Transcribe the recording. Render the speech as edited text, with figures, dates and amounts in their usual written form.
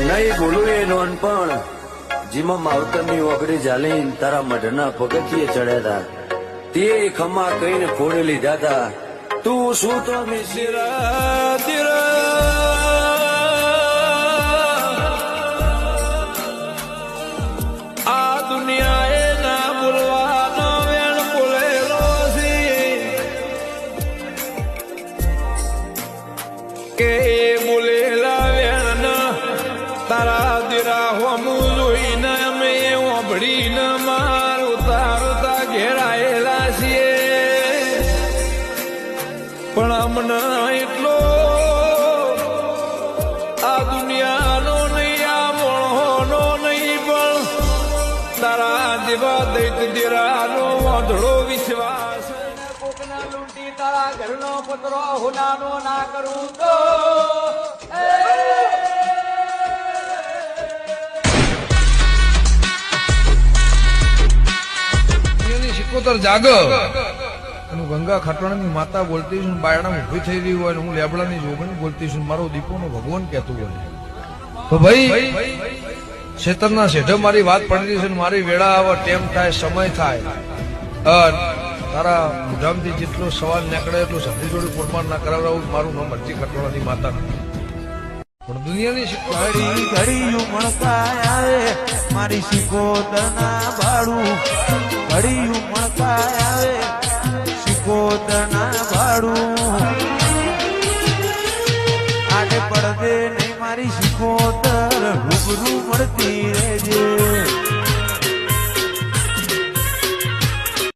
નહીં બોલું એ નોનપણ જીમાં માવતરની ઓગળી ઝાલી તારા મઢના પગથિયે ચડ્યા હતા તે ખમા કહીને ફોડી લીધા હતા તું શું તો આ દુનિયાએ ના બોલવાનો વેણ બોલેલો છે કે બોલેલા વેણ તારા દીરા હોમું જોઈને અમે ઓભળીને મારું તારતા ઘેરાયેલા છીએ પણ અમને એટલો આ દુનિયાનો નહીં આ મોણોનો નહીં પણ તારા દેવા દૈત દીરાનો વાંધળો વિશ્વાસ કોકના લૂંટી તારા ઘરનો પત્રો હુનાનો ના કરું તો શિકોતર જાગ ગંગા ખાટવાણાની માતા બોલતી છું બાયણા ઉભી થઈ રહી હોય હું લેબડાની જોગણી બોલતી છું મારો દીપોનો ભગવાન કહેતું હોય તો ભાઈ શેતરના શેઠે મારી વાત પડી છે મારી વેળા આવે ટેમ થાય સમય થાય તારા મુઢામથી જેટલો સવાલ નીકળે એટલું સભી જોડે કોટમાર ના કરાવડાવું મારું નામ મરજી ખાટવાણાની માતા પણ દુનિયાની ઘડી ઘડી મળતા આવે મારી શિકોતરના ભાડું ઘડી મળતા આવે શિકોતરના ભાડું આડે પડદે નહીં મારી શિકોતર રૂબરૂ મળતી રે